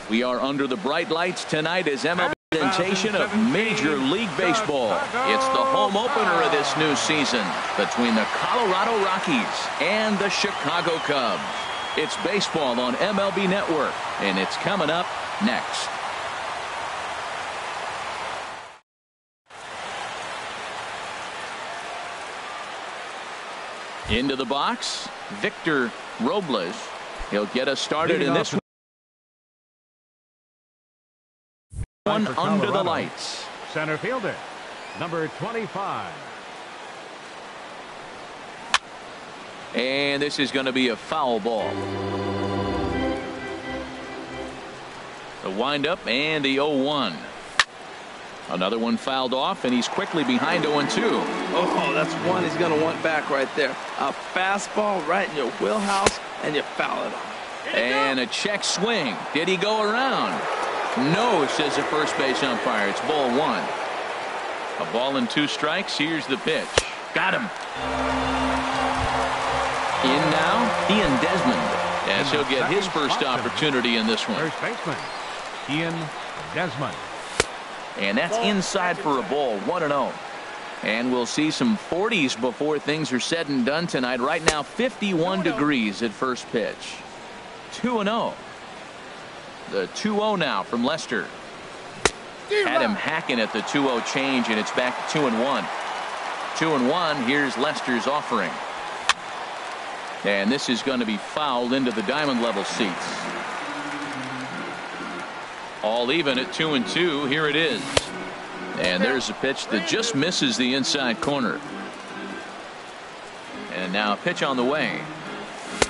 We are under the bright lights tonight as MLB presentation of Major League Baseball. It's the home opener of this new season between the Colorado Rockies and the Chicago Cubs. It's baseball on MLB Network, and it's coming up next. Into the box, Victor Robles. He'll get us started in this one under the lights. Center fielder, number 25. And this is going to be a foul ball. The windup and the 0-1. Another one fouled off, and he's quickly behind 0-2. Oh, that's one he's going to want back right there. A fastball right in your wheelhouse, and you foul it off. And a check swing. Did he go around? No, says the first base umpire. It's ball one. A ball and 2 strikes. Here's the pitch. Got him. In now, Ian Desmond, as he'll get his first opportunity in this one. First baseman, Ian Desmond. And that's inside for a ball, 1-0. And we'll see some 40s before things are said and done tonight. Right now, 51 degrees at first pitch. 2-0. The 2-0 now from Lester. Had him hacking at the 2-0 change, and it's back to 2-1. 2-1. Here's Lester's offering. And this is going to be fouled into the diamond level seats. All even at 2-2. Here it is. And there's a pitch that just misses the inside corner. And now a pitch on the way.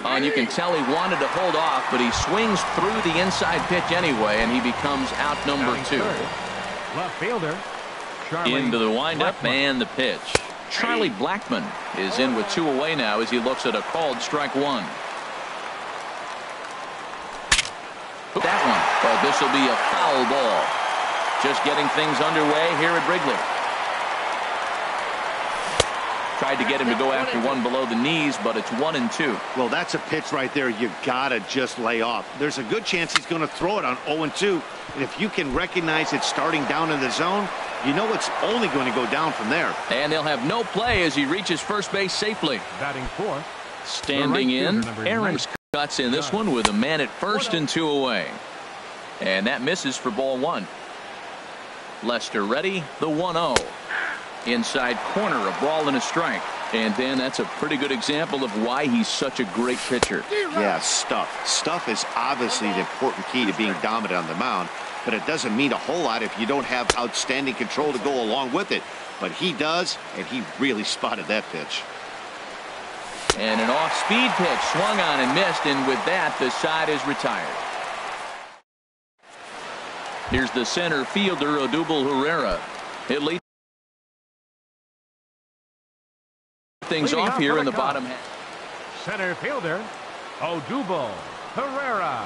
And you can tell he wanted to hold off, but he swings through the inside pitch anyway, and he becomes out number 2. Left fielder, Charlie into the windup Blackman. And the pitch. Charlie Blackman is in with 2 away now as he looks at a called strike 1. That one, but this will be a foul ball. Just getting things underway here at Wrigley. Tried to get him to go after one below the knees, but it's 1-2. Well, that's a pitch right there you gotta just lay off. There's a good chance he's going to throw it on 0-2, and if you can recognize it starting down in the zone, you know it's only going to go down from there. And they'll have no play as he reaches first base safely. Batting fourth. Standing in, Aarons cuts in this one with a man at first and 2 away. And that misses for ball 1. Lester ready, the 1-0. Inside corner, a ball and a strike. And then that's a pretty good example of why he's such a great pitcher. Yeah, stuff is obviously the important key to being dominant on the mound, but it doesn't mean a whole lot if you don't have outstanding control to go along with it. But he does, and he really spotted that pitch. And an off-speed pitch swung on and missed, and with that the side is retired. Here's the center fielder, Odubel Herrera. It leads things off here in the bottom half. Center fielder, Odubel Herrera.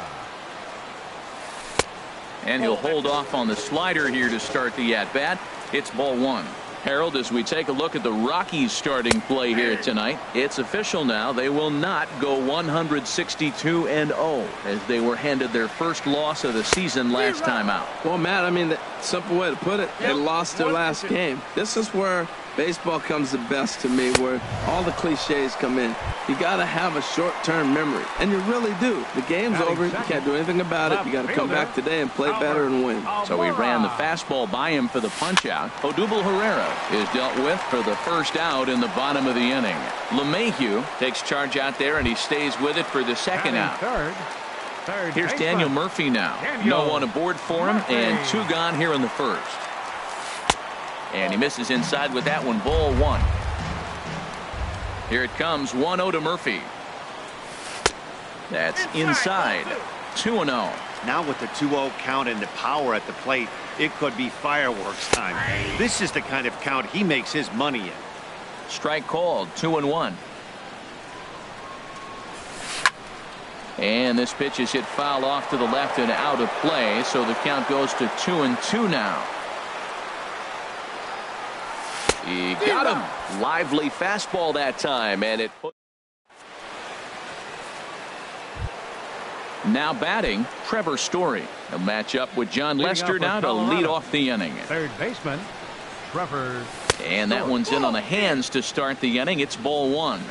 And he'll hold off on the slider here to start the at-bat. It's ball 1. Harold, as we take a look at the Rockies starting play here tonight, it's official now. They will not go 162-0 as they were handed their first loss of the season last time out. Well, Matt, I mean, the simple way to put it, they lost their last game. This is where baseball comes the best to me, where all the cliches come in. You got to have a short-term memory, and you really do. The game's over. You can't do anything about it. You got to come back today and play better and win. So he ran the fastball by him for the punch-out. Odubel Herrera is dealt with for the first out in the bottom of the inning. LeMahieu takes charge out there, and he stays with it for the second out. Here's Daniel Murphy now. No one aboard for him, and 2 gone here in the first. And he misses inside with that one, ball 1. Here it comes, 1-0 to Murphy. That's inside, 2-0. Now with the 2-0 count and the power at the plate, it could be fireworks time. This is the kind of count he makes his money in. Strike called, 2-1. And this pitch is hit foul off to the left and out of play, so the count goes to 2-2 now. He got him. Lively fastball that time, and it put Now batting, Trevor Story. He'll match up with John Lester now to lead off the inning. Third baseman, Trevor. And that one's in on the hands to start the inning. It's ball one.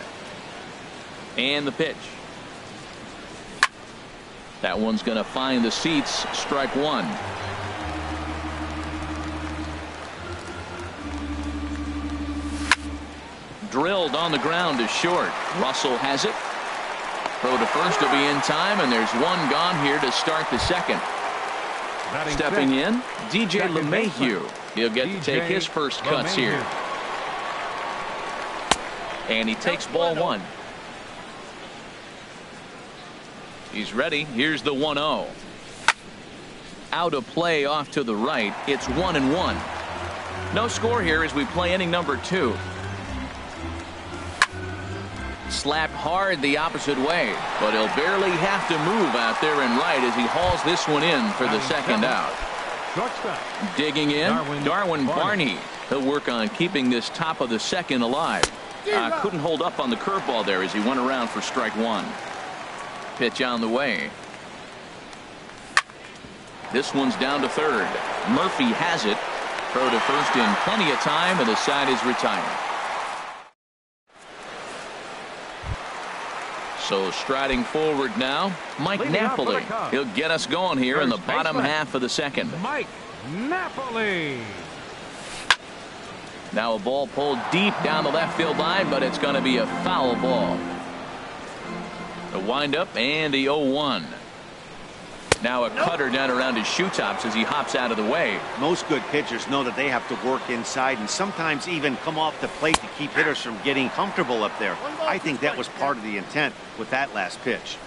And the pitch. That one's going to find the seats. Strike one. Drilled on the ground to short. Russell has it. Throw to first will be in time, and there's one gone here to start the second. Stepping in, DJ LeMahieu. He'll get to take his first cuts here. And he takes ball one. He's ready. Here's the 1-0. Out of play off to the right. It's 1-1. No score here as we play inning number 2. Slapped hard the opposite way, but he'll barely have to move out there and right as he hauls this one in for the second out. Digging in, Darwin Barney. He'll work on keeping this top of the second alive. Couldn't hold up on the curveball there as he went around for strike one. Pitch on the way. This one's down to third. Murphy has it. Throw to first in plenty of time, and the side is retired. So striding forward now, Mike Napoli. He'll get us going here in the bottom half of the second. Mike Napoli. Now a ball pulled deep down the left field line, but it's going to be a foul ball. The windup and the 0-1. Now a cutter down around his shoe tops as he hops out of the way. Most good pitchers know that they have to work inside and sometimes even come off the plate to keep hitters from getting comfortable up there. I think that was part of the intent with that last pitch.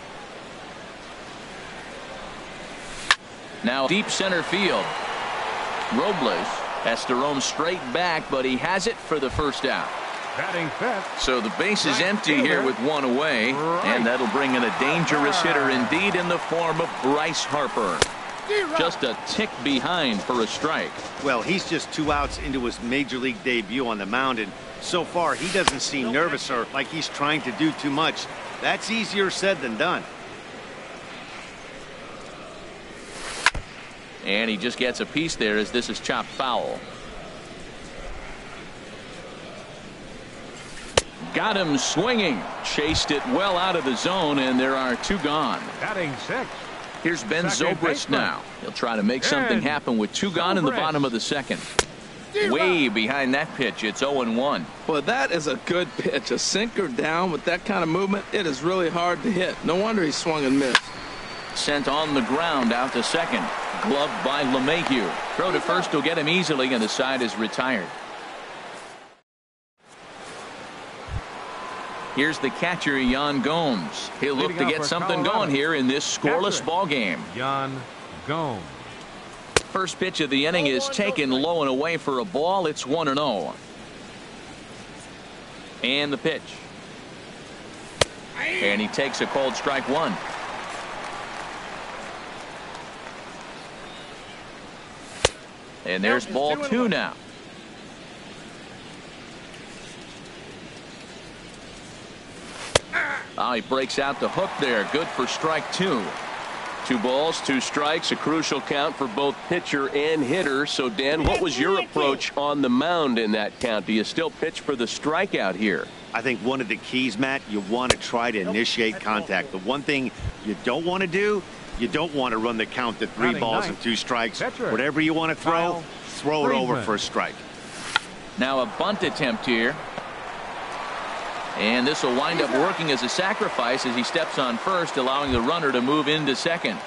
Now deep center field. Robles has to roam straight back, but he has it for the first out. Batting fifth. So the base is empty here with one away, and that'll bring in a dangerous hitter indeed in the form of Bryce Harper. Just a tick behind for a strike. Well, he's just 2 outs into his major league debut on the mound, and so far he doesn't seem nervous or like he's trying to do too much. That's easier said than done. And he just gets a piece there as this is chopped foul. Got him swinging. Chased it well out of the zone, and there are 2 gone. Batting sixth. Here's Ben Zobrist now. He'll try to make something happen with 2 gone in the bottom of the second. Way behind that pitch. It's 0-1. Well, that is a good pitch. A sinker down with that kind of movement. It is really hard to hit. No wonder he swung and missed. Sent on the ground out to second. Gloved by LeMahieu. Throw to first will get him easily, and the side is retired. Here's the catcher, Yan Gomes. He'll look to get something going here in this scoreless ball game. Yan Gomes. First pitch of the inning is taken low and away for a ball. It's 1-0. And the pitch. And he takes a called strike one. And there's ball 2 now. He breaks out the hook there. Good for strike 2. 2 balls, 2 strikes, a crucial count for both pitcher and hitter. So, Dan, what was your approach on the mound in that count? Do you still pitch for the strikeout here? I think one of the keys, Matt, you want to try to initiate contact. The one thing you don't want to do, you don't want to run the count to 3 balls and 2 strikes. Whatever you want to throw it over for a strike. Now a bunt attempt here. And this will wind up working as a sacrifice as he steps on first, allowing the runner to move into second.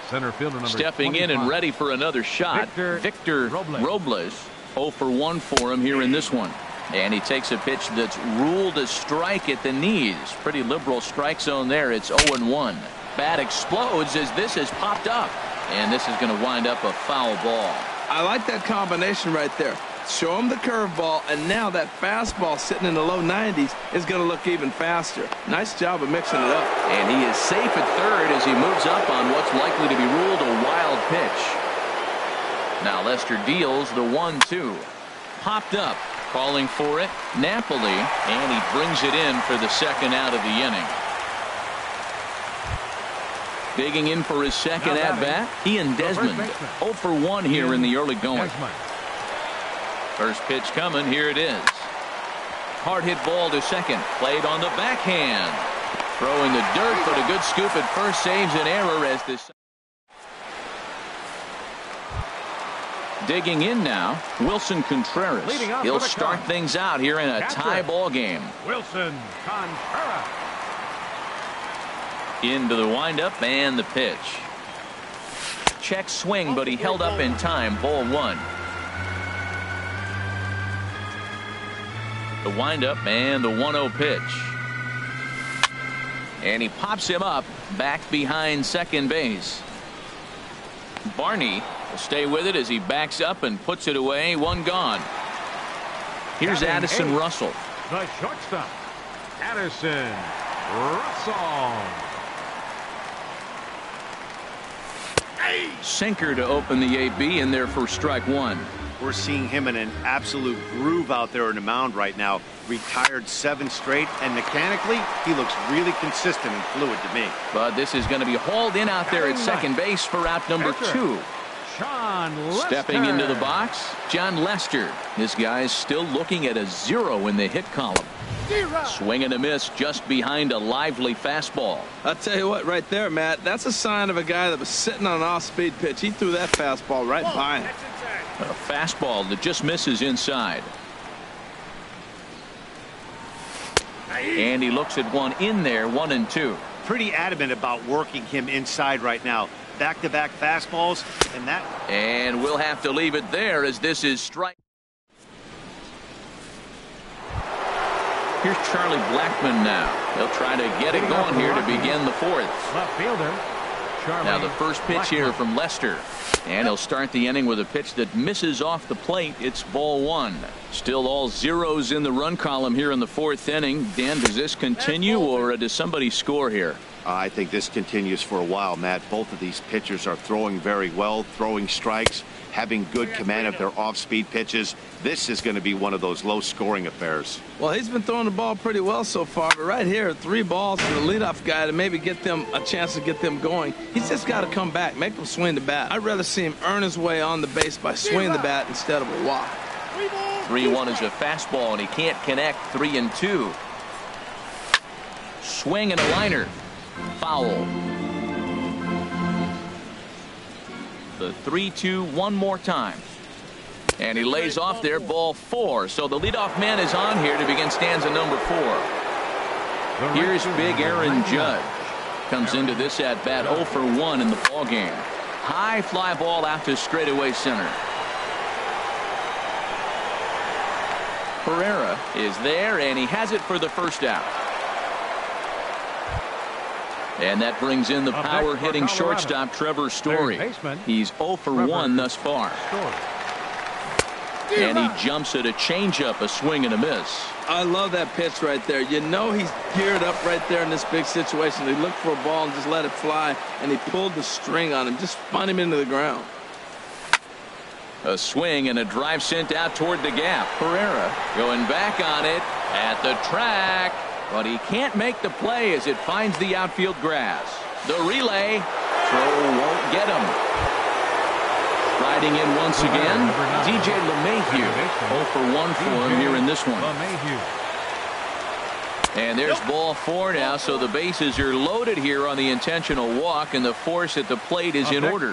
Center fielder number stepping 25. In and ready for another shot. Victor Robles. 0 for 1 for him here in this one. And he takes a pitch that's ruled a strike at the knees. Pretty liberal strike zone there. It's 0-1. Bat explodes as this has popped up. And this is going to wind up a foul ball. I like that combination right there. Show him the curveball, and now that fastball sitting in the low 90s is going to look even faster. Nice job of mixing it up. And he is safe at third as he moves up on what's likely to be ruled a wild pitch. Now Lester deals the 1-2. Popped up, calling for it, Napoli, and he brings it in for the second out of the inning. Digging in for his second at-bat, Ian Desmond. 0 for 1 here in the early going. First pitch coming. Here it is. Hard hit ball to second. Played on the backhand. Throwing the dirt, but a good scoop at first saves an error as this. Digging in now, Wilson Contreras. He'll start things out here in a tie ball game. Wilson Contreras. Into the windup and the pitch. Check swing, but he held up in time. Ball 1. The windup and the 1-0 pitch. And he pops him up back behind second base. Barney will stay with it as he backs up and puts it away. One gone. Here's Addison Russell. The shortstop, Addison Russell. Sinker to open the AB in there for strike 1. We're seeing him in an absolute groove out there in the mound right now. Retired 7 straight, and mechanically, he looks really consistent and fluid to me. But this is going to be hauled in out there at second base for out number 2. Stepping into the box, John Lester. This guy's still looking at a 0 in the hit column. Swing and a miss just behind a lively fastball. I'll tell you what, right there, Matt, that's a sign of a guy that was sitting on an off-speed pitch. He threw that fastball right by him. A fastball that just misses inside. And he looks at one in there, 1-2. Pretty adamant about working him inside right now. Back-to-back fastballs, and that. And we'll have to leave it there as this is strike. Here's Charlie Blackmon now. He'll try to get it going here to begin the 4th. Left fielder, Charlie Now the first pitch here from Lester. And he'll start the inning with a pitch that misses off the plate. It's ball 1. Still all zeros in the run column here in the 4th inning. Dan, does this continue or does somebody score here? I think this continues for a while, Matt. Both of these pitchers are throwing very well, throwing strikes, having good command of their off-speed pitches. This is going to be one of those low-scoring affairs. Well, he's been throwing the ball pretty well so far, but right here, 3 balls for the leadoff guy to maybe get them a chance to get them going. He's just got to come back, make them swing the bat. I'd rather see him earn his way on the base by swinging the bat instead of a walk. 3-1 is a fastball, and he can't connect. 3-2. Swing and a liner. Foul. The 3-2 one more time. And he lays off there, ball 4. So the leadoff man is on here to begin stanza number 4. Here's big Aaron Judge. Comes into this at bat 0 for 1 in the ball game. High fly ball out to straightaway center. Herrera is there, and he has it for the first out. And that brings in the power hitting shortstop Trevor Story. He's 0 for 1 thus far. And he jumps at a changeup, a swing and a miss. I love that pitch right there. You know he's geared up right there in this big situation. He looked for a ball and just let it fly, and he pulled the string on him, just spun him into the ground. A swing and a drive sent out toward the gap. Herrera going back on it at the track. But he can't make the play as it finds the outfield grass. The relay. Throw won't get him. Riding in once again, DJ LeMahieu. 0 for 1 for him here in this one. And there's ball 4 now, so the bases are loaded here on the intentional walk, and the force at the plate is in order.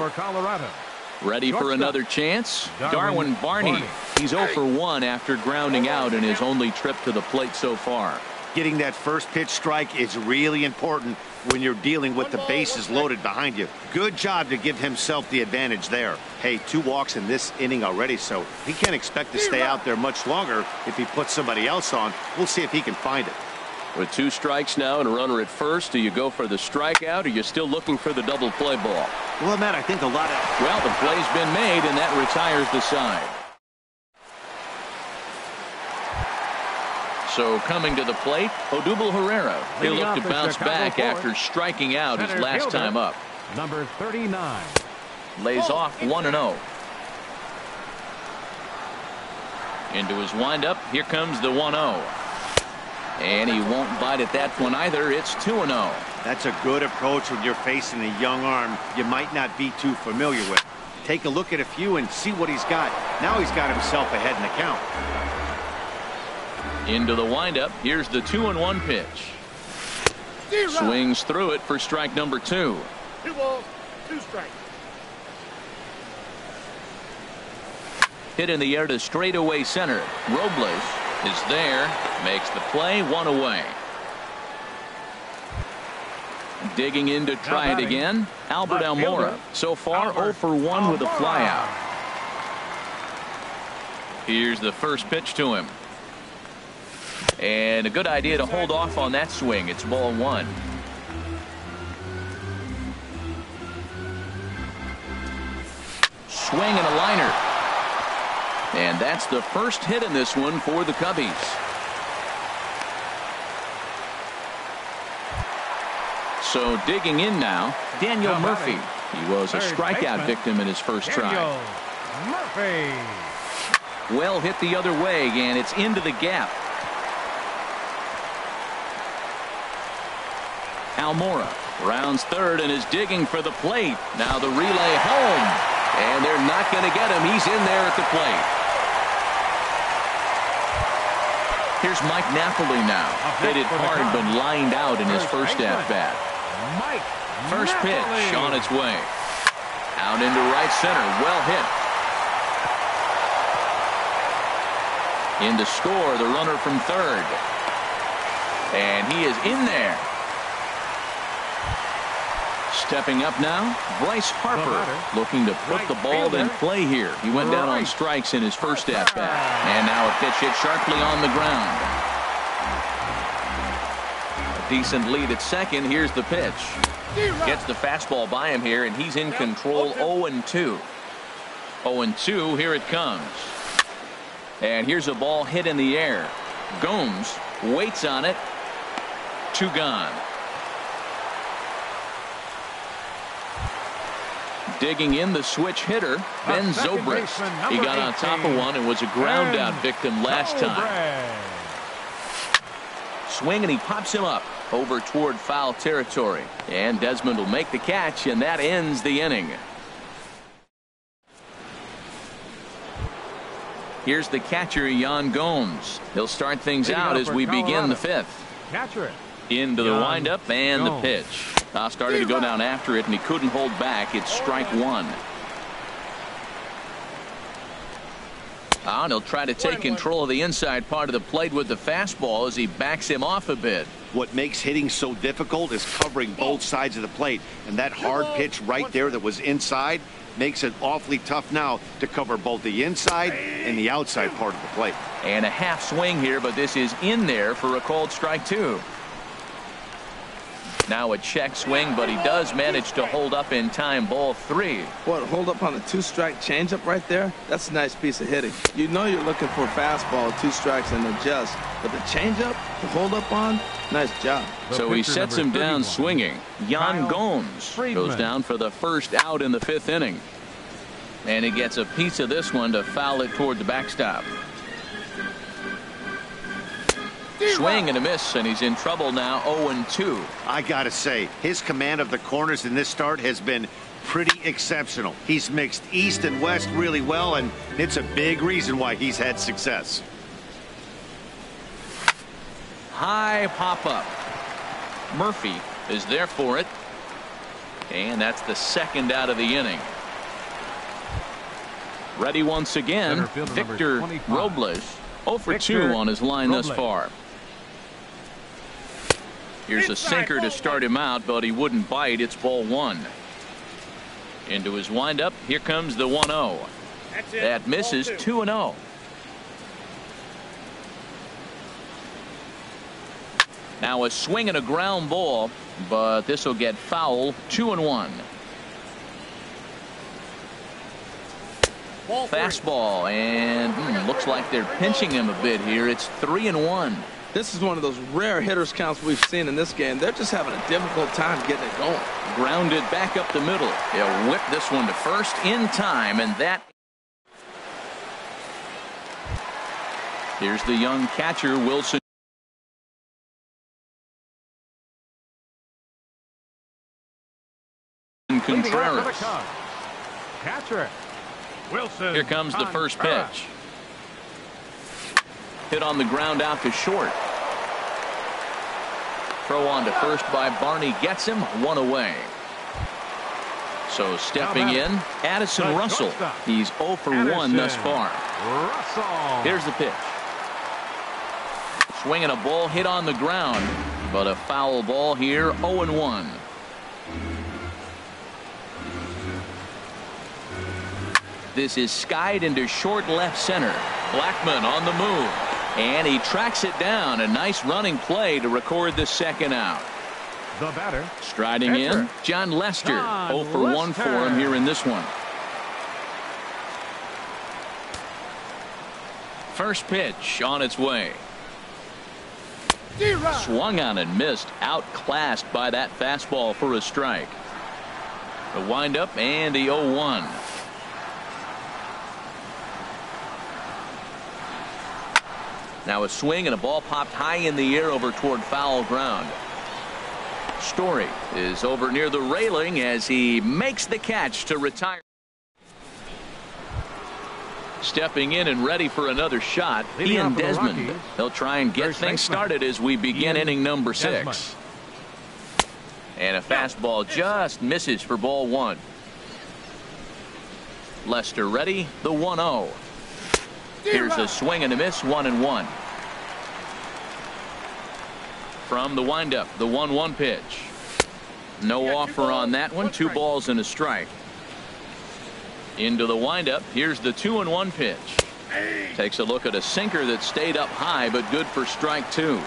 Ready for another chance? Darwin Barney. He's 0 for 1 after grounding out in his only trip to the plate so far. Getting that first pitch strike is really important when you're dealing with the bases loaded behind you. Good job to give himself the advantage there. Hey, 2 walks in this inning already, so he can't expect to stay out there much longer if he puts somebody else on. We'll see if he can find it. With 2 strikes now and a runner at first, do you go for the strikeout, or are you still looking for the double play ball? Well, Matt, I think a lot of... Well, the play's been made, and that retires the side. So coming to the plate, Odubel Herrera. He'll look to bounce back after striking out his last time up. Number 39. Lays off 1-0. Into his windup. Here comes the 1-0. And he won't bite at that one either. It's 2-0. That's a good approach when you're facing a young arm you might not be too familiar with. Take a look at a few and see what he's got. Now he's got himself ahead in the count. Into the windup. Here's the 2-1 pitch. Swings through it for strike number 2. 2 balls, 2 strikes. Hit in the air to straightaway center. Robles is there. Makes the play. 1 away. Digging in to try it again. Albert Almora. So far 0 for 1 with a flyout. Here's the first pitch to him. And a good idea to hold off on that swing. It's ball 1. Swing and a liner. And that's the first hit in this one for the Cubbies. So digging in now, Daniel Murphy. He was a strikeout victim in his first try. Murphy. Well hit the other way, and it's into the gap. Almora rounds third and is digging for the plate. Now the relay home. And they're not going to get him. He's in there at the plate. Here's Mike Napoli now. Hit it hard but lined out in his first at-bat. First pitch on its way. Out into right center. Well hit. In to score, the runner from third. And he is in there. Stepping up now, Bryce Harper looking to put the ball in play here. He went down on strikes in his first at-bat. And now a pitch hit sharply on the ground. A decent lead at second. Here's the pitch. Gets the fastball by him here, and he's in control. 0-2. 0-2, here it comes. And here's a ball hit in the air. Gomes waits on it. 2 gone. Digging in the switch hitter, Ben Zobrist. He got on top of one and was a ground out victim last time. Swing and he pops him up over toward foul territory. And Desmond will make the catch, and that ends the inning. Here's the catcher, Yan Gomes. He'll start things out as we begin the 5th. Catcher. Into the windup and the pitch. Started to go down after it, and he couldn't hold back. It's strike 1. And he'll try to take control of the inside part of the plate with the fastball as he backs him off a bit. What makes hitting so difficult is covering both sides of the plate. And that hard pitch right there that was inside makes it awfully tough now to cover both the inside and the outside part of the plate. And a half swing here, but this is in there for a called strike 2. Now a check swing, but he does manage to hold up in time. Ball 3. What, hold up on a 2-strike changeup right there? That's a nice piece of hitting. You know you're looking for a fastball, 2 strikes and adjust. But the changeup to hold up on, nice job. So he sets him down swinging. Yan Gomes goes down for the first out in the 5th inning. And he gets a piece of this one to foul it toward the backstop. Swing and a miss, and he's in trouble now. 0-2. I gotta say, his command of the corners in this start has been pretty exceptional. He's mixed east and west really well, and it's a big reason why he's had success. High pop-up. Murphy is there for it. And that's the 2nd out of the inning. Ready once again, Victor Robles. 0 for 2 on his line thus far. Here's a sinker to start him out, but he wouldn't bite. It's ball 1. Into his windup. Here comes the 1-0. That misses. 2-0. Now a swing and a ground ball, but this will get foul. 2-1. Fastball, and looks like they're pinching him a bit here. It's 3-1. This is one of those rare hitters counts we've seen in this game. They're just having a difficult time getting it going. Grounded back up the middle. He'll whip this one to first in time, and that. Here's the young catcher, Wilson. Wilson Contreras. Catcher. Wilson. Here comes the first pitch. Hit on the ground out to short. Throw on to first by Barney gets him, one away. So stepping in, Addison Russell. He's 0 for 1 thus far. Russell. Here's the pitch. Swinging a ball hit on the ground, but a foul ball here, 0-1. This is skied into short left center. Blackmon on the move, and he tracks it down. A nice running play to record the second out. The batter. Striding in, John Lester. 0 for 1 for him here in this one. First pitch on its way. Swung on and missed. Outclassed by that fastball for a strike. The windup and the 0-1. Now a swing and a ball popped high in the air over toward foul ground. Story is over near the railing as he makes the catch to retire. Stepping in and ready for another shot, Ian Desmond. They'll try and get things started as we begin inning number 6. And a fastball just misses for ball 1. Lester ready, the 1-0. Here's a swing and a miss, 1-1. From the windup, the 1-1 pitch. No offer on that one. 2 balls and a strike. Into the windup. Here's the 2-1 pitch. Takes a look at a sinker that stayed up high, but good for strike 2.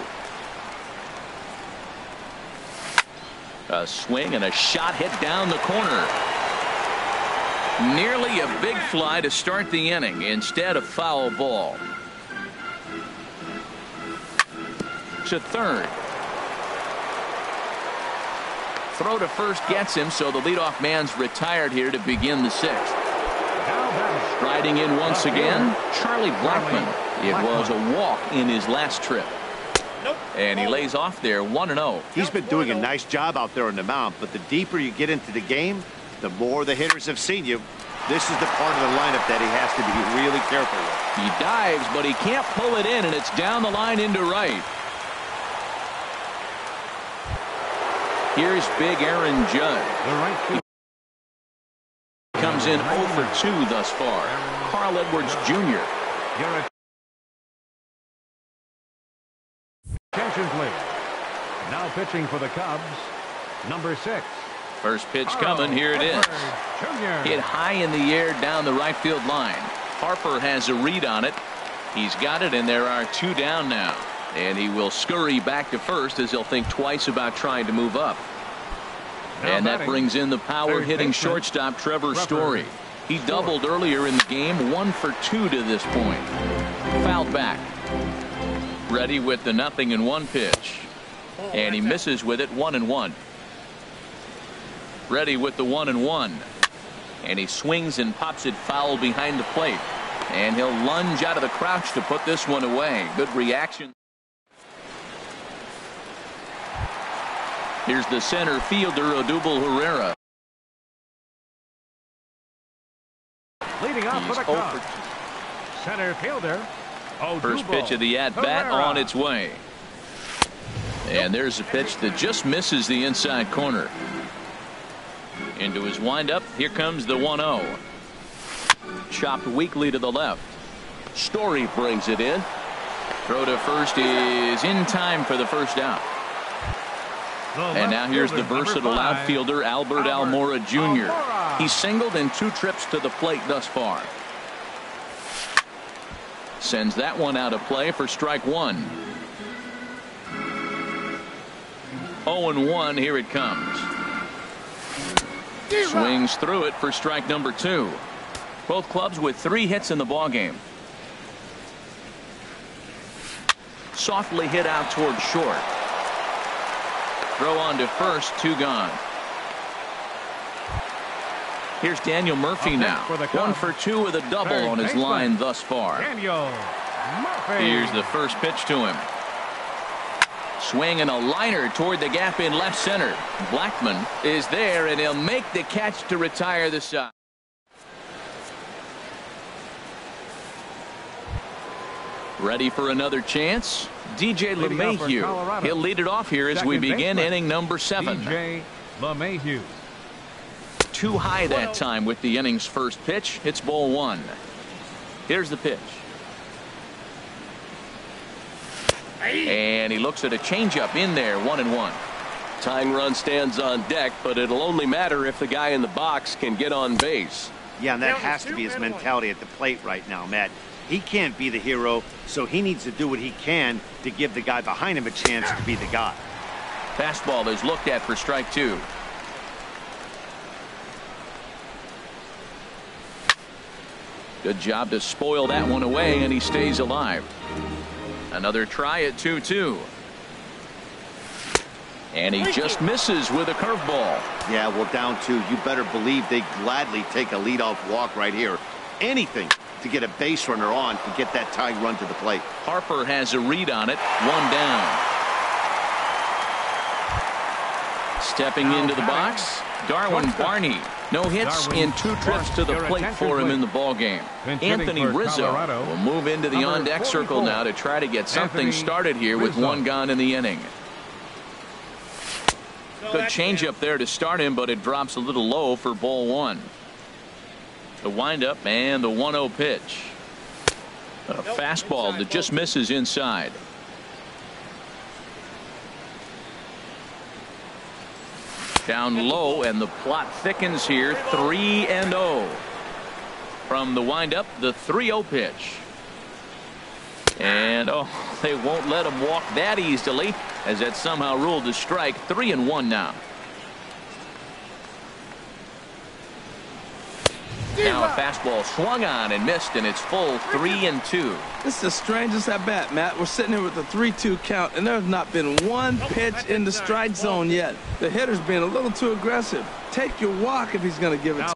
A swing and a shot hit down the corner. Nearly a big fly to start the inning. Instead, a foul ball. To third. Throw to first gets him, so the leadoff man's retired here to begin the 6th. Striding in once again, Charlie Blackmon. It was a walk in his last trip. And he lays off there, 1-0. He's been doing a nice job out there on the mound, but the deeper you get into the game, the more the hitters have seen you. This is the part of the lineup that he has to be really careful with. He dives, but he can't pull it in, and it's down the line into right. Here's big Aaron Judd. He comes in 0 for 2 thus far. Carl Edwards Jr. Attention, please. Now pitching for the Cubs, number 6. First pitch coming. Here it is. Hit high in the air down the right field line. Harper has a read on it. He's got it, and there are 2 down now. And he will scurry back to first as he'll think twice about trying to move up. And that brings in the power-hitting shortstop Trevor Story. He doubled earlier in the game, 1 for 2 to this point. Fouled back. Ready with the 0-1 pitch. And he misses with it, 1-1. Ready with the 1-1. And he swings and pops it foul behind the plate. And he'll lunge out of the crouch to put this one away. Good reaction. Here's the center fielder, Odubel Herrera. Leading off for the Cubs. Center fielder, Odubel First pitch of the at-bat on its way. And there's a pitch that just misses the inside corner. Into his windup. Here comes the 1-0. Chopped weakly to the left. Story brings it in. Throw to first is in time for the first out. And now here's the versatile outfielder Albert Almora Jr. He's singled in 2 trips to the plate thus far. Sends that one out of play for strike 1. 0-1. Here it comes. Swings through it for strike number 2. Both clubs with 3 hits in the ballgame. Softly hit out toward short. Throw on to first, 2 gone. Here's Daniel Murphy now. 1 for 2 with a double on his line thus far. Daniel Murphy. Here's the first pitch to him. Swing and a liner toward the gap in left center. Blackman is there, and he'll make the catch to retire the side. Ready for another chance? DJ LeMahieu. He'll lead it off here as we begin inning number 7. DJ LeMahieu. Too high that time with the inning's first pitch. It's ball 1. Here's the pitch. And he looks at a changeup in there, 1-1. Tying run stands on deck, but it'll only matter if the guy in the box can get on base. Yeah, and that has to be his mentality at the plate right now, Matt. He can't be the hero, so he needs to do what he can to give the guy behind him a chance to be the guy. Fastball is looked at for strike 2. Good job to spoil that one away, and he stays alive. Another try at 2-2. And he just misses with a curveball. Yeah, well, down 2. You better believe they gladly take a leadoff walk right here. Anything to get a base runner on to get that tying run to the plate. Harper has a read on it. 1 down. Stepping into the box, Darwin Barney. No hits in 2 trips to the plate for him in the ballgame. Anthony Rizzo will move into the on-deck circle now to try to get something started here with 1 gone in the inning. Good changeup there to start him, but it drops a little low for ball 1. The windup and the 1-0 pitch. A fastball that just misses inside. Down low, and the plot thickens here. 3-0. From the windup, the 3-0 pitch. And they won't let him walk that easily, as that's somehow ruled a strike. 3-1 now. Now a fastball swung on and missed, and it's full 3-2. This is the strangest at bat, Matt. We're sitting here with a 3-2 count, and there's not been one pitch in the strike zone yet. The hitter's being a little too aggressive. Take your walk if he's going to give it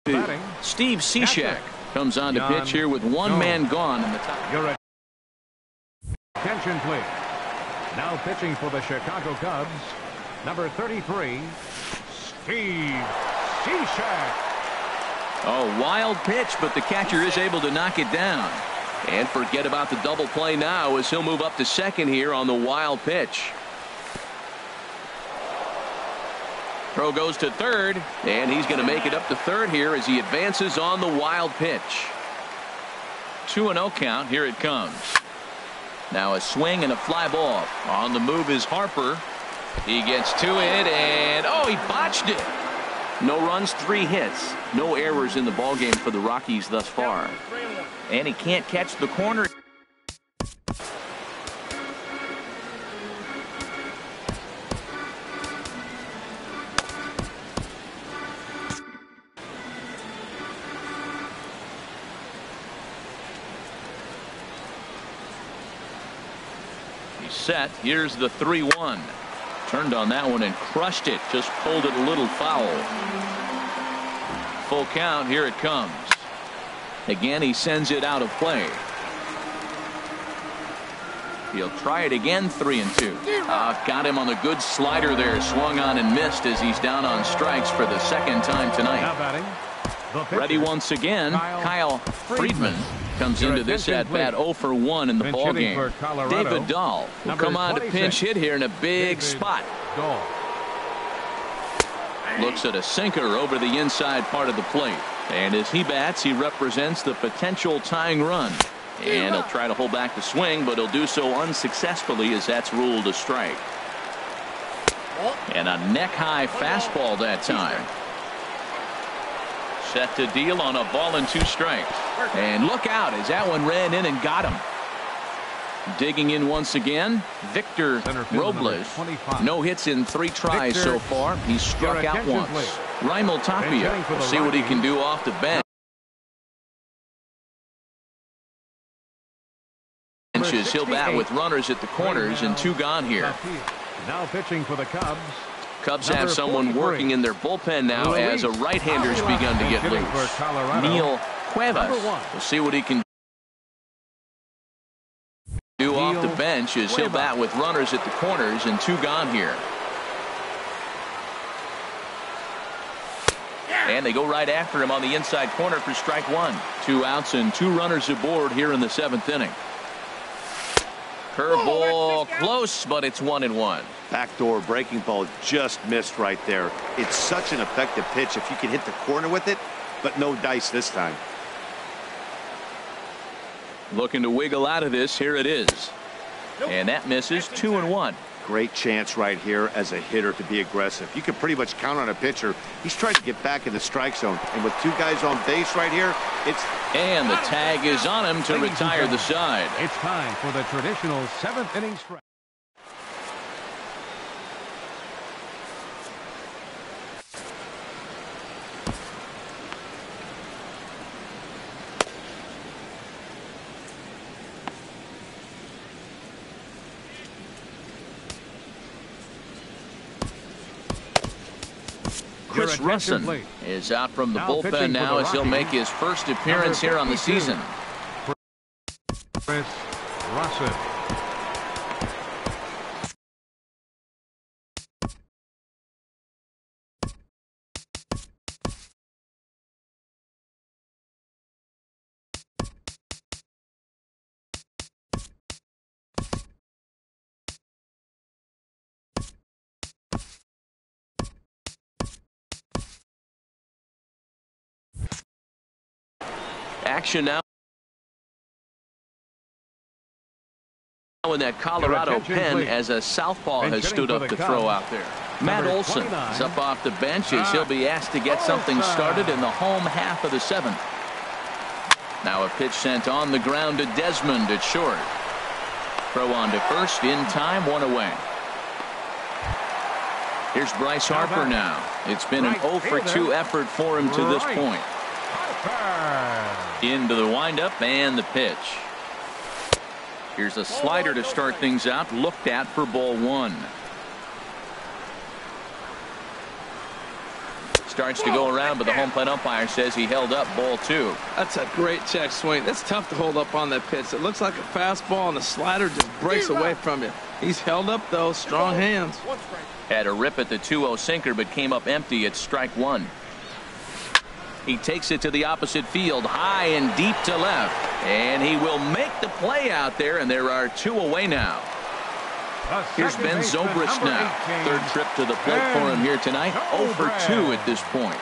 to you. Steve Cishek comes on to pitch here with 1 man gone in the top. Attention, please. Now pitching for the Chicago Cubs, number 33, Steve Cishek. Oh, wild pitch, but the catcher is able to knock it down. And forget about the double play now, as he'll move up to second here on the wild pitch. Throw goes to third, and he's going to make it up to third here as he advances on the wild pitch. 2-0 count. Here it comes. Now a swing and a fly ball. On the move is Harper. He gets to it, and he botched it. No runs, 3 hits. No errors in the ballgame for the Rockies thus far. And he can't catch the corner. He's set. Here's the 3-1. Turned on that one and crushed it. Just pulled it a little foul. Full count. Here it comes. Again, he sends it out of play. He'll try it again. 3-2. Got him on the good slider there. Swung on and missed as he's down on strikes for the 2nd time tonight. Ready once again. Kyle Friedman comes into this at bat 0 for 1 in the ballgame. David Dahl will come on to pinch hit here in a big spot. Looks at a sinker over the inside part of the plate. And as he bats, he represents the potential tying run. And he'll try to hold back the swing, but he'll do so unsuccessfully as that's ruled a strike. And a neck-high fastball that time. Set to deal on a ball and 2 strikes. And look out as that one ran in and got him. Digging in once again, Victor Robles. No hits in 3 tries so far. He's struck out once. Raimel Tapia will see what he can do off the bench. He'll bat with runners at the corners and 2 gone here. Now pitching for the Cubs. Cubs have someone working in their bullpen now as a right-hander's begun to get loose. Neil Cuevas. We'll see what he can do off bench as he'll bat with runners at the corners and 2 gone here. And they go right after him on the inside corner for strike 1. 2 outs and 2 runners aboard here in the 7th inning. Curveball close, but it's 1-1. Backdoor breaking ball just missed right there. It's such an effective pitch if you can hit the corner with it, but no dice this time. Looking to wiggle out of this. Here it is. And that misses. 2-1. Great chance right here as a hitter to be aggressive. You can pretty much count on a pitcher. He's trying to get back in the strike zone. And with 2 guys on base right here, And the tag is on him to retire the side. It's time for the traditional 7th inning strike. Chris Russin is out from the bullpen now as he'll make his first appearance here on the season. Chris Russin. Action now in that Colorado pen as a southpaw has stood up to throw out there. Matt Olson is up off the bench as he'll be asked to get something started in the home half of the 7th. Now a pitch sent on the ground to Desmond at short. Throw on to first in time, 1 away. Here's Bryce Harper now. It's been an 0 for 2 effort for him to this point. Into the windup and the pitch. Here's a slider to start things out, looked at for ball 1. Starts to go around, but the home plate umpire says he held up ball 2. That's a great check swing. That's tough to hold up on that pitch. It looks like a fastball, and the slider just breaks away from you. He's held up, though. Strong hands. Had a rip at the 2-0 sinker, but came up empty at strike 1. He takes it to the opposite field, high and deep to left. And he will make the play out there, and there are 2 away now. Here's Ben Zobrist now. 3rd trip to the plate for him here tonight. 0 for 2 at this point.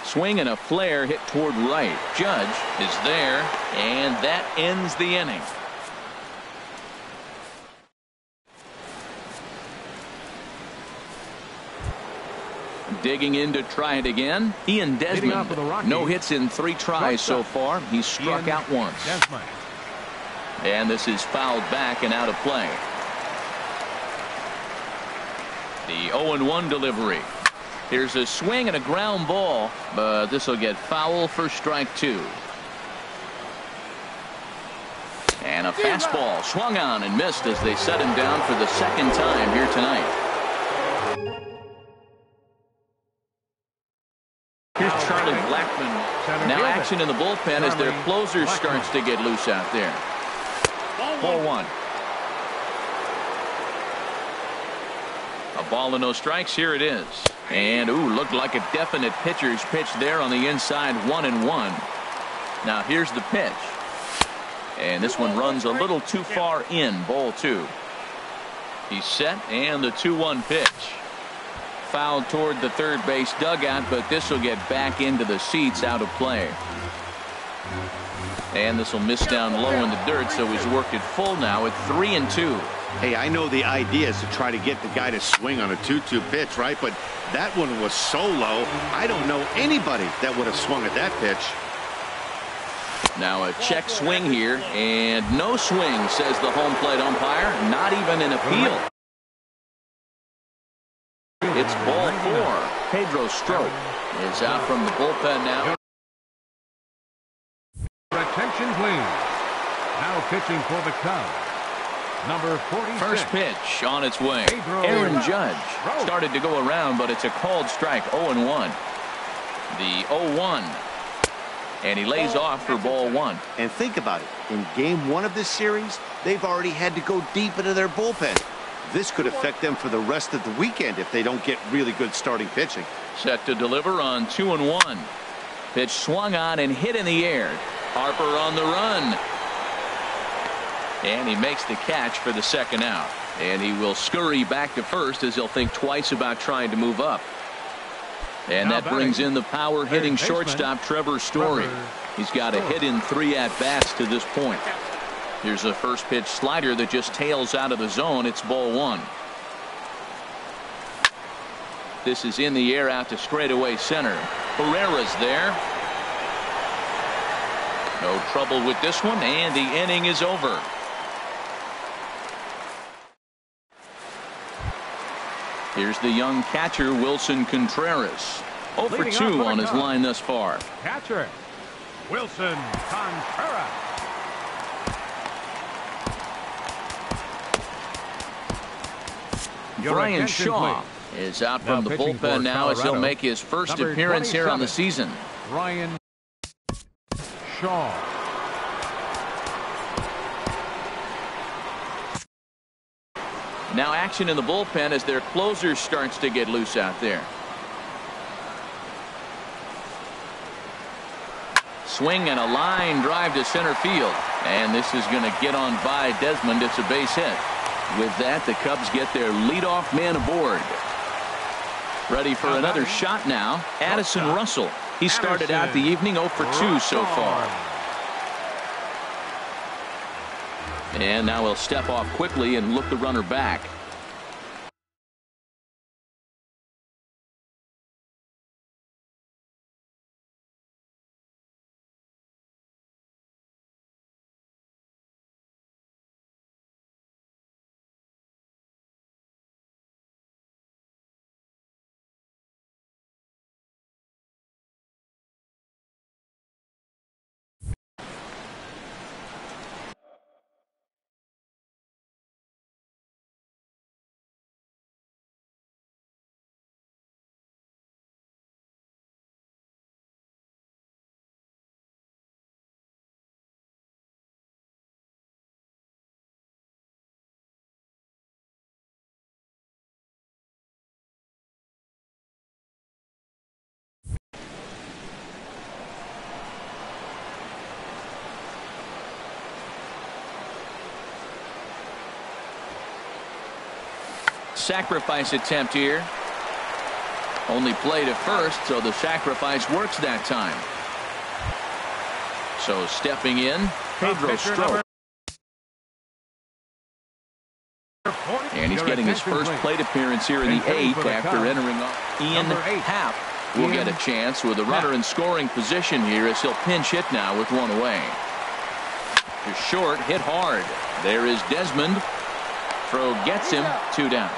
Swing and a flare hit toward right. Judge is there, and that ends the inning. Digging in to try it again. Ian Desmond. No hits in 3 tries so far. He's struck out once. And this is fouled back and out of play. The 0-1 delivery. Here's a swing and a ground ball, but this will get foul for strike 2. And a fastball swung on and missed as they set him down for the 2nd time here tonight. Here's Charlie Blackmon. Now action in the bullpen as their closer starts to get loose out there. 4-1. A ball and no strikes. Here it is. And looked like a definite pitcher's pitch there on the inside. 1-1. Now here's the pitch. And this one runs a little too far in. Ball 2. He's set, and the 2-1 pitch. Fouled toward the 3rd base dugout, but this will get back into the seats, out of play. And this will miss down low in the dirt, so he's worked it full now at 3-2. Hey, I know the idea is to try to get the guy to swing on a 2-2 pitch, right? But that one was so low, I don't know anybody that would have swung at that pitch. Now a check swing here, and no swing, says the home plate umpire. Not even an appeal. It's ball 4. Pedro Strop is out from the bullpen now. Attention, please. Now pitching for the Cubs, number 46. First pitch on its way. Aaron Judge started to go around, but it's a called strike. 0-1. The 0-1. And he lays off for ball one. And think about it. In game one of this series, they've already had to go deep into their bullpen. This could affect them for the rest of the weekend if they don't get really good starting pitching. Set to deliver on 2-1. Pitch swung on and hit in the air. Harper on the run. And he makes the catch for the second out. And he will scurry back to first as he'll think twice about trying to move up. And that brings in the power hitting shortstop Trevor Story. He's got a hit in 3 at-bats to this point. Here's a first pitch slider that just tails out of the zone. It's ball one. This is in the air out to straightaway center. Herrera's there. No trouble with this one, and the inning is over. Here's the young catcher, Wilson Contreras. 0 for 2 on his line thus far. Catcher, Wilson Contreras. Brian Shaw is out from the bullpen now as he'll make his first appearance here on the season. Brian Shaw. Now action in the bullpen as their closer starts to get loose out there. Swing and a line drive to center field. And this is going to get on by Desmond. It's a base hit. With that, the Cubs get their leadoff man aboard. Ready for another shot now. Addison Russell. He started out the evening 0 for 2 so far. And now he'll step off quickly and look the runner back. Sacrifice attempt here. Only play to first, so the sacrifice works that time. So stepping in, Pedro Strop. And he's getting his first plate appearance here in the 8th after entering Ian Happ. Will get a chance with a runner in scoring position here as he'll pinch hit now with one away. To short, hit hard. There is Desmond. Throw gets him, 2 down.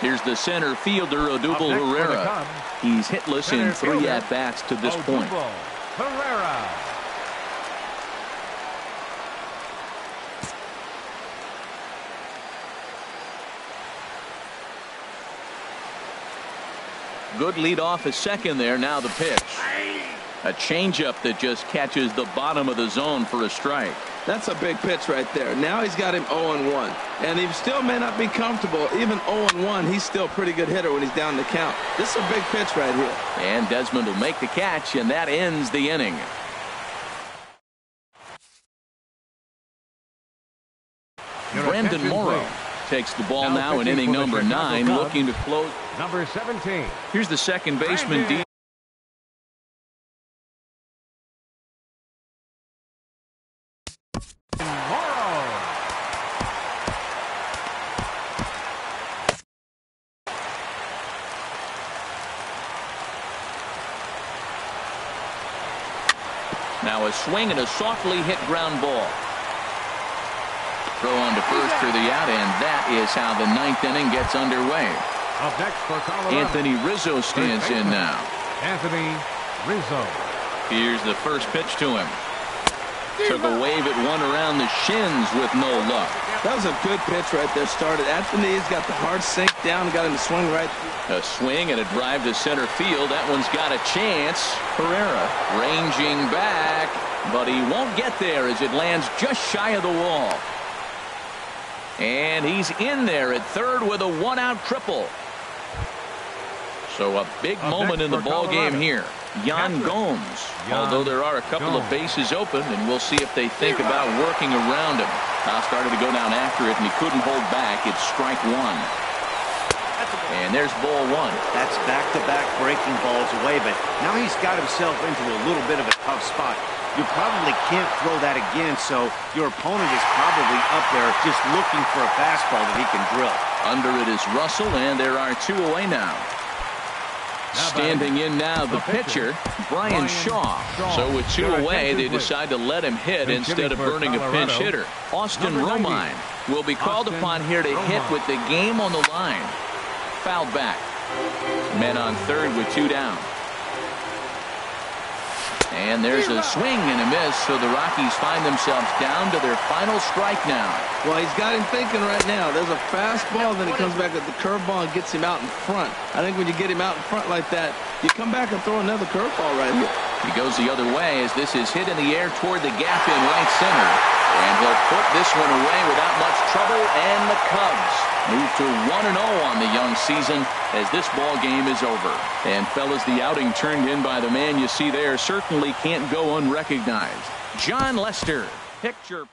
Here's the center fielder, Odubel Herrera. He's hitless in 3 at-bats to this point. Herrera. Good lead off at second there. Now the pitch. A changeup that just catches the bottom of the zone for a strike. That's a big pitch right there. Now he's got him 0-1. And he still may not be comfortable. Even 0-1, he's still a pretty good hitter when he's down the count. This is a big pitch right here. And Desmond will make the catch, and that ends the inning. Brandon Morrow takes the ball now in inning number 9, looking to close. Number 17. Here's the second baseman, D. Now a swing and a softly hit ground ball. Throw on to first for the out, and that is how the 9th inning gets underway. Up next for Colorado, Anthony Rizzo stands in now. Anthony Rizzo. Here's the first pitch to him. Took a wave at one around the shins with no luck. That was a good pitch right there. Started at the knees, got the hard sink down, got him to swing right. A swing and a drive to center field. That one's got a chance. Herrera ranging back, but he won't get there as it lands just shy of the wall. And he's in there at third with a one-out triple. So a big moment in the ball game here. Yan Gomes. Although there are a couple of bases open, and we'll see if they think about working around him. Now started to go down after it, and he couldn't hold back. It's strike one. And there's ball one. That's back-to-back breaking balls away, but now he's got himself into a little bit of a tough spot. You probably can't throw that again, so your opponent is probably up there just looking for a fastball that he can drill. Under it is Russell, and there are two away now. Standing in now, the pitcher, Brian Shaw. So with two away, they decide to let him hit instead of burning a pinch hitter. Austin Romine will be called upon here to hit with the game on the line. Fouled back. Men on third with two down. And there's a swing and a miss, so the Rockies find themselves down to their final strike now. Well, he's got him thinking right now. There's a fastball, then he comes back with the curveball and gets him out in front. I think when you get him out in front like that, you come back and throw another curveball right here. He goes the other way as this is hit in the air toward the gap in right center. And he'll put this one away without much trouble, and the Cubs move to 1-0 on the young season as this ball game is over. And fellas, the outing turned in by the man you see there certainly can't go unrecognized. John Lester, picture